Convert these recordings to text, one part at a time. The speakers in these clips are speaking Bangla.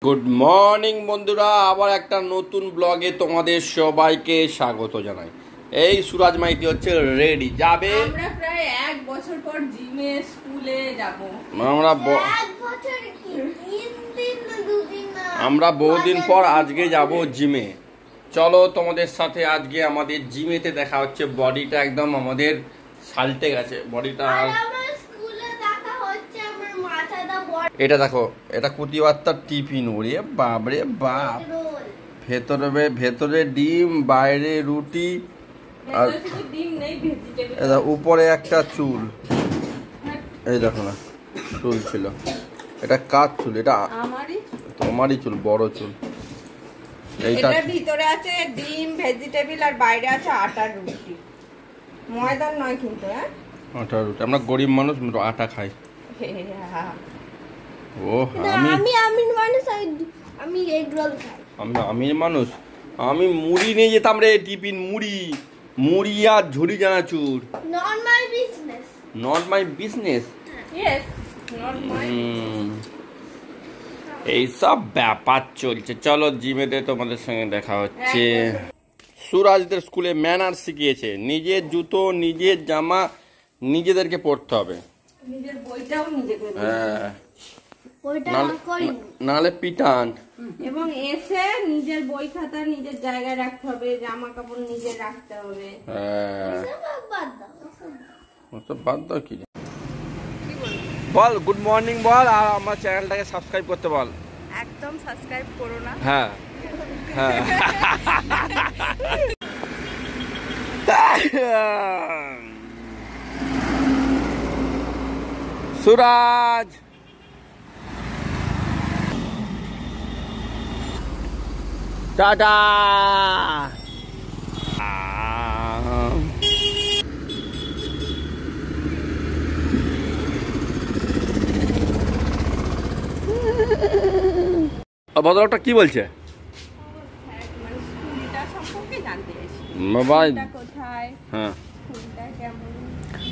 গুড মর্নিং বন্ধুরা, আবার একটা নতুন ব্লগে তোমাদের সবাইকে স্বাগত জানাই। এই সুরাজ মাইতি হচ্ছে রেডি যাবে। আমরা প্রায় 1 বছর পর জিমে স্কুলে যাব। আমরা বহুদিন পর আজকে যাব জিমে। চলো তোমাদের সাথে আজকে আমাদের জিমেতে দেখা হচ্ছে। বডিটা একদম আমাদের সালটে গেছে বডিটা। এটা দেখো, এটা কুটিবার্তার টিফিন। ওরে বাবরে বাপ, ভেতরে ডিম, বাইরে রুটি, আর উপরে একটা চুল। এই দেখো না, চুল ছিল। এটা কার চুল? এটা তোমারই চুল, বড় চুল। এটার ভিতরে আছে ডিম, ভেজিটেবল, আর বাইরে আছে আটার রুটি। ময়দার নয় কিন্তু। আটার রুটি। আমরা গরিব মানুষ, আটা খাই। আমি মুড়ি নিয়ে যেতাম রে, টিফিন মুড়ি আর ঝুড়ি জানাচুর। Not my business. এইসব ব্যাপার চলছে। চলো জিমেতে তোমাদের সঙ্গে দেখা হচ্ছে। সুরাজদের স্কুলে ম্যানার শিখিয়েছে। নিজের জুতো, নিজের জামা নিজেদেরকে পরতে হবে। নিজের বইটাও নিজেকে, হ্যাঁ, নালে পিটান। এবং এসে নিজের বই খাতা নিজের জায়গায় রাখতে হবে, জামা কাপড় নিজের রাখতে হবে। বাদ দাও কি বল। গুড মর্নিং বল, আর আমার চ্যানেলটাকে সাবস্ক্রাইব করতে বল। একদম সাবস্ক্রাইব করো না। হ্যাঁ হ্যাঁ। সুরাজ টাটা। ভদ্রলোকটা কি বলছে? হ্যাঁ,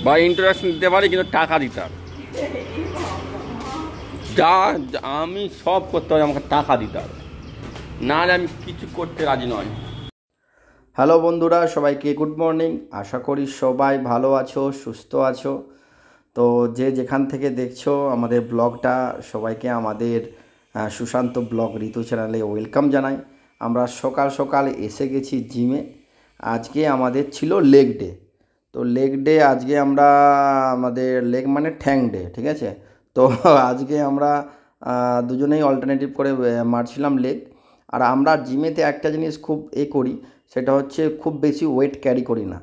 বা ইন্টারেস্ট দিতে পারি, কিন্তু টাকা দিতে হবে। যা আমি সব করতে হবে, আমাকে টাকা দিতে হবে, নাহলে আমি কিছু করতে রাজি নয়। হ্যালো বন্ধুরা, সবাইকে গুড মর্নিং। আশা করি সবাই ভালো আছো, সুস্থ আছো। তো যে যেখান থেকে দেখছো আমাদের ব্লগটা, সবাইকে আমাদের সুশান্ত ব্লগ ঋতু চ্যানেলে ওয়েলকাম জানাই। আমরা সকাল সকাল এসে গেছি জিমে। আজকে আমাদের ছিল লেগ ডে। তো লেগ ডে আজকে আমরা, আমাদের লেগ মানে ঠ্যাং ডে, ঠিক আছে? তো আজকে আমরা দুজনেই অল্টারনেটিভ করে মারছিলাম লেগ। আর আমরা জিমেতে একটা জিনিস খুব করি, সেটা হচ্ছে খুব বেশি ওয়েট ক্যারি করি না।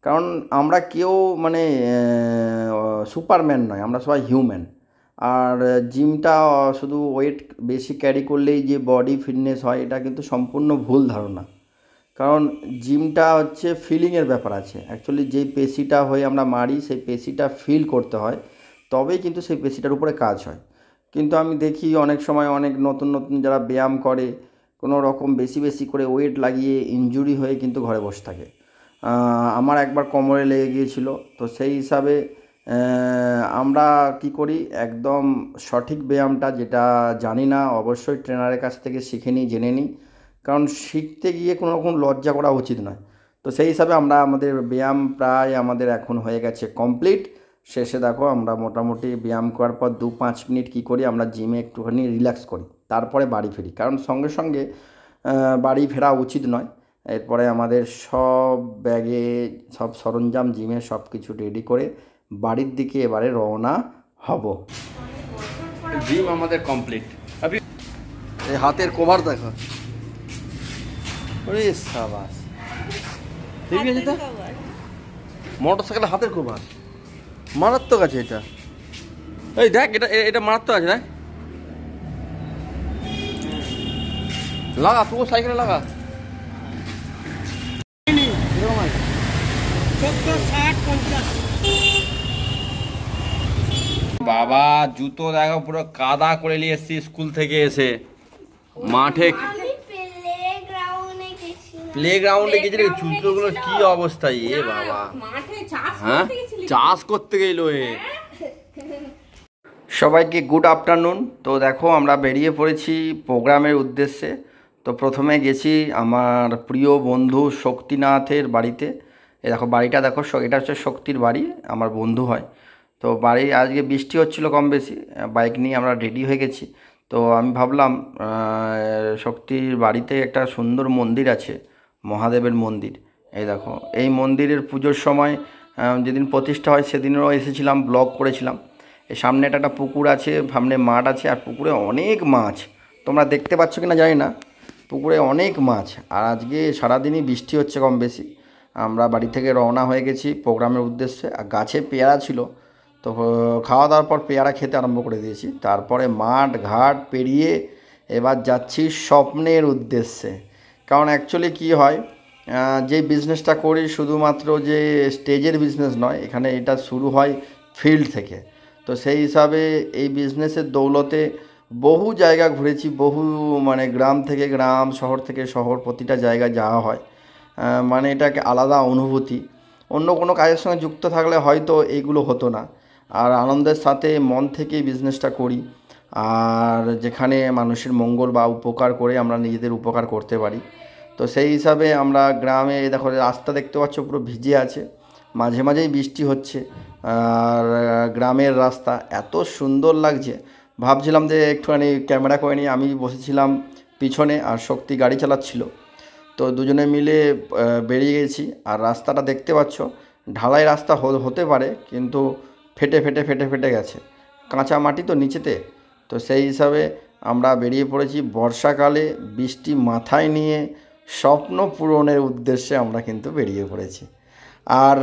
কারণ আমরা কেউ মানে সুপারম্যান নয়, আমরা সবাই হিউম্যান। আর জিমটা শুধু ওয়েট বেশি ক্যারি করলেই যে বডি ফিটনেস হয়, এটা কিন্তু সম্পূর্ণ ভুল ধারণা। কারণ জিমটা হচ্ছে ফিলিংয়ের ব্যাপার আছে। অ্যাকচুয়ালি যেই পেশিটা হয়ে আমরা মারি, সেই পেশিটা ফিল করতে হয়, তবেই কিন্তু সেই পেশিটার উপরে কাজ হয়। কিন্তু আমি দেখি অনেক সময় অনেক নতুন যারা ব্যায়াম করে, কোনো রকম বেশি করে ওয়েট লাগিয়ে ইনজুরি হয়ে কিন্তু ঘরে বসে থাকে। আমার একবার কোমরে লেগে গিয়েছিল। তো সেই হিসাবে আমরা কি করি, একদম সঠিক ব্যায়ামটা যেটা জানি না, অবশ্যই ট্রেনারের কাছ থেকে শিখে নিই, জেনে নিই। কারণ শিখতে গিয়ে কোনো রকম লজ্জা করা উচিত নয়। তো সেই হিসাবে আমরা আমাদের ব্যায়াম প্রায় আমাদের এখন হয়ে গেছে কমপ্লিট। শেষে দেখো, আমরা মোটামুটি ব্যায়াম করার পর 2-5 মিনিট কী করি, আমরা জিমে একটুখানি রিল্যাক্স করি, তারপরে বাড়ি ফিরি। কারণ সঙ্গে সঙ্গে বাড়ি ফেরা উচিত নয়। এরপরে আমাদের সব ব্যাগে সব সরঞ্জাম, জিমে সব কিছু রেডি করে বাড়ির দিকে এবারে রওনা হব। জিম আমাদের কমপ্লিট। এই হাতের কভার দেখো, সাবাস, ঠিক আছে। এটা মোটর সাইকেলের হাতের কভার মারাত্মক আছে এটা। এই দেখ, এটা মারাত্মক আছে। দেখ, লাগা, তুই সাইকেলে লাগা। বাবা, জুতো দেখো পুরো কাদা করে নিয়ে এসছি স্কুল থেকে এসে। মাঠে প্লেগ্রাউন্ডে গেছিল, জুতোগুলো কি অবস্থা! এ বাবা, হ্যাঁ, চাষ করতে গেল। সবাইকে গুড আফটারনুন। তো দেখো আমরা বেরিয়ে পড়েছি প্রোগ্রামের উদ্দেশ্যে। তো প্রথমে গেছি আমার প্রিয় বন্ধু শক্তিনাথের বাড়িতে। দেখো বাড়িটা দেখো, এটা হচ্ছে শক্তির বাড়ি, আমার বন্ধু হয়। তো বাড়ি আজকে বৃষ্টি হচ্ছিল কম বেশি, বাইক নিয়ে আমরা রেডি হয়ে গেছি। তো আমি ভাবলাম শক্তির বাড়িতে একটা সুন্দর মন্দির আছে, মহাদেবের মন্দির। এই দেখো এই মন্দিরের পুজোর সময় যেদিন প্রতিষ্ঠা হয় সেদিনও এসেছিলাম, ব্লগ করেছিলাম। এই সামনে একটা পুকুর আছে, সামনে মাঠ আছে, আর পুকুরে অনেক মাছ। তোমরা দেখতে পাচ্ছ কি না জানি না, পুকুরে অনেক মাছ। আর আজকে সারাদিনই বৃষ্টি হচ্ছে কম বেশি। আমরা বাড়ি থেকে রওনা হয়ে গেছি প্রোগ্রামের উদ্দেশ্যে। আর গাছে পেয়ারা ছিল, তো খাওয়া দাওয়ার পর পেয়ারা খেতে আরম্ভ করে দিয়েছি। তারপরে মাঠ ঘাট পেরিয়ে এবার যাচ্ছি স্বপ্নের উদ্দেশ্যে। কারণ অ্যাকচুয়ালি কী হয়, যে বিজনেসটা করি শুধুমাত্র যে স্টেজের বিজনেস নয়, এখানে এটা শুরু হয় ফিল্ড থেকে। তো সেই হিসাবে এই বিজনেসের দৌলতে বহু জায়গা ঘুরেছি, বহু মানে গ্রাম থেকে গ্রাম, শহর থেকে শহর, প্রতিটা জায়গায় যাওয়া হয়। মানে এটাকে আলাদা অনুভূতি। অন্য কোনো কাজের সঙ্গে যুক্ত থাকলে হয়তো এইগুলো হতো না। আর আনন্দের সাথে মন থেকেই বিজনেসটা করি। আর যেখানে মানুষের মঙ্গল বা উপকার করে আমরা নিজেদের উপকার করতে পারি। তো সেই হিসাবে আমরা গ্রামে, দেখো রাস্তা দেখতে পাচ্ছ পুরো ভিজে আছে, মাঝে মাঝেই বৃষ্টি হচ্ছে। আর গ্রামের রাস্তা এত সুন্দর লাগছে, ভাবছিলাম যে একটুখানি ক্যামেরা করে নিয়ে। আমি বসেছিলাম পিছনে আর শক্তি গাড়ি চালাচ্ছিল। তো দুজনে মিলে বেরিয়ে গেছি। আর রাস্তাটা দেখতে পাচ্ছ, ঢালাই রাস্তা হতে পারে, কিন্তু ফেটে ফেটে ফেটে ফেটে গেছে, কাঁচা মাটি তো নিচেতে। তো সেই হিসাবে আমরা বেরিয়ে পড়েছি বর্ষাকালে, বৃষ্টি মাথায় নিয়ে স্বপ্ন পূরণের উদ্দেশ্যে আমরা কিন্তু বেরিয়ে পড়েছি। আর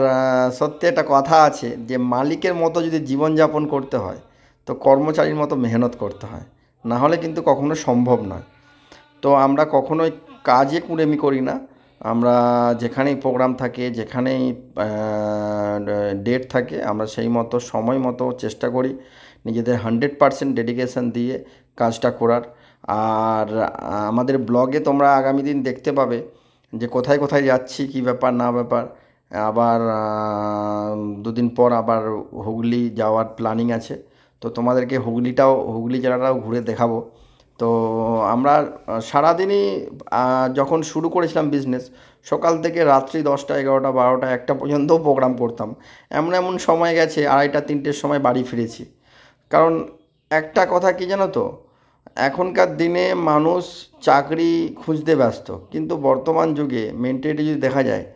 সত্যি একটা কথা আছে যে মালিকের মতো যদি জীবনযাপন করতে হয়, তো কর্মচারীর মতো মেহনত করতে হয়, না হলে কিন্তু কখনো সম্ভব নয়। তো আমরা কখনোই কাজে কুঁড়েমি করি না। আমরা যেখানেই প্রোগ্রাম থাকে, যেখানেই ডেট থাকে, আমরা সেই মতো সময় মতো চেষ্টা করি নিজেদের 100% ডেডিকেশন দিয়ে কাজটা করার। আর আমাদের ব্লগে তোমরা আগামী দিন দেখতে পাবে যে কোথায় কোথায় যাচ্ছি, কী ব্যাপার না ব্যাপার। আবার দুদিন পর আবার হুগলি যাওয়ার প্ল্যানিং আছে। তো তোমাদেরকে হুগলি জেলাটাও ঘুরে দেখাবো। তো আমরা সারাদিনই যখন শুরু করেছিলাম বিজনেস, সকাল থেকে রাত্রি 10টা 11টা 12টা 1টা পর্যন্তও প্রোগ্রাম করতাম। এমন এমন সময় গেছে 2:30 3টের সময় বাড়ি ফিরেছি। কারণ একটা কথা কী জানো তো, এখনকার দিনে মানুষ চাকরি খুঁজতে ব্যস্ত, কিন্তু বর্তমান যুগে মেন্টালিটি যদি দেখা যায়,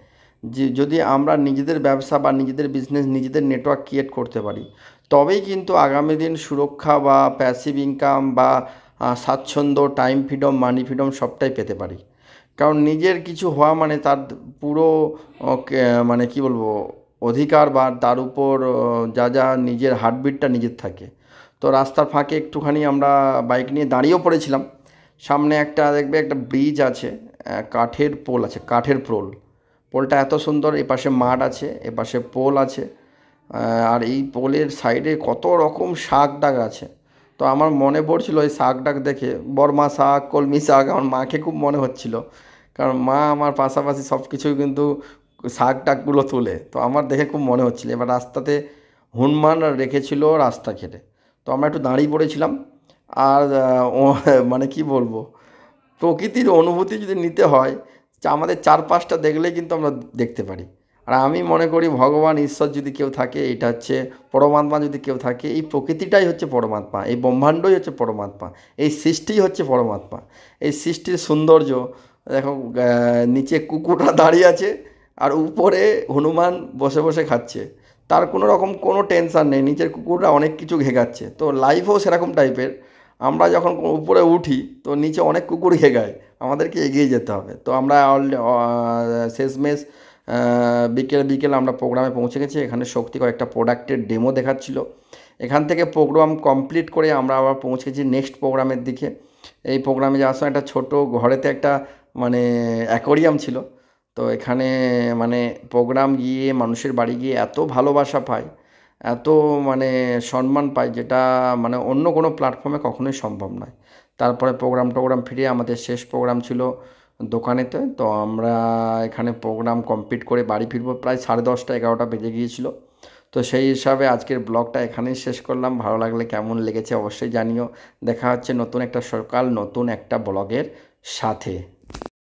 যে যদি আমরা নিজেদের ব্যবসা বা নিজেদের বিজনেস, নিজেদের নেটওয়ার্ক ক্রিয়েট করতে পারি, তবেই কিন্তু আগামী দিন সুরক্ষা বা প্যাসিভ ইনকাম বা স্বাচ্ছন্দ্য, টাইম ফ্রিডম, মানি ফ্রিডম সবটাই পেতে পারি। কারণ নিজের কিছু হওয়া মানে তার পুরো মানে কি বলবো, অধিকার বা তার উপর যা যা নিজের হার্টবিটটা নিজের থাকে। তো রাস্তার ফাঁকে একটুখানি আমরা বাইক নিয়ে দাঁড়িয়েও পড়েছিলাম। সামনে একটা দেখবে একটা ব্রিজ আছে, কাঠের পোল আছে, কাঠের পোলটা এত সুন্দর। এপাশে মাঠ আছে, এপাশে পোল আছে। আর এই পোলের সাইডে কত রকম শাক ডাক আছে। তো আমার মনে পড়ছিল এই শাক ডাক দেখে, বর্মা শাক, কলমি শাক, আমার মাকে খুব মনে হচ্ছিল। কারণ মা আমার পাশাপাশি সব কিছুই কিন্তু শাক ডাকগুলো তোলে। তো আমার দেখে খুব মনে হচ্ছিল। এবার রাস্তাতে হনুমান রেখেছিল রাস্তা ঘেরে, তো আমরা একটু দাঁড়িয়ে পড়েছিলাম। আর মানে কি বলবো, প্রকৃতির অনুভূতি যদি নিতে হয়, আমাদের চারপাশটা দেখলেই কিন্তু আমরা দেখতে পারি। আর আমি মনে করি ভগবান ঈশ্বর যদি কেউ থাকে, এটা হচ্ছে পরমাত্মা যদি কেউ থাকে, এই প্রকৃতিটাই হচ্ছে পরমাত্মা, এই ব্রহ্মাণ্ডই হচ্ছে পরমাত্মা, এই সৃষ্টিই হচ্ছে পরমাত্মা। এই সৃষ্টির সৌন্দর্য দেখো, নিচে কুকুরটা দাঁড়িয়ে আছে আর উপরে হনুমান বসে বসে খাচ্ছে। তার কোনো রকম কোনো টেনশান নেই, নিচের কুকুররা অনেক কিছু ঘেগাচ্ছে। তো লাইফও সেরকম টাইপের। আমরা যখন উপরে উঠি তো নিচে অনেক কুকুর ঘেগায়, আমাদেরকে এগিয়ে যেতে হবে। তো আমরা শেষমেশ বিকেল বিকেল আমরা প্রোগ্রামে পৌঁছে গেছি। এখানে শক্তি কয়েকটা প্রোডাক্টের ডেমো দেখাচ্ছিল। এখান থেকে প্রোগ্রাম কমপ্লিট করে আমরা আবার পৌঁছে গেছি নেক্সট প্রোগ্রামের দিকে। এই প্রোগ্রামে যাওয়ার সময় একটা ছোটো ঘরেতে একটা মানে অ্যাকোরিয়াম ছিল। তো এখানে মানে প্রোগ্রাম গিয়ে, মানুষের বাড়ি গিয়ে এত ভালোবাসা পাই, এত মানে সম্মান পাই, যেটা মানে অন্য কোনো প্ল্যাটফর্মে কখনোই সম্ভব নয়। তারপরে প্রোগ্রাম ফিরে আমাদের শেষ প্রোগ্রাম ছিল দোকানেতে। তো আমরা এখানে প্রোগ্রাম কমপ্লিট করে বাড়ি ফিরবো প্রায় 10:30 11টা বেজে গিয়েছিল। তো সেই হিসাবে আজকের ব্লগটা এখানেই শেষ করলাম। ভালো লাগলে কেমন লেগেছে অবশ্যই জানিও। দেখা হচ্ছে নতুন একটা সকাল নতুন একটা ব্লগের সাথে।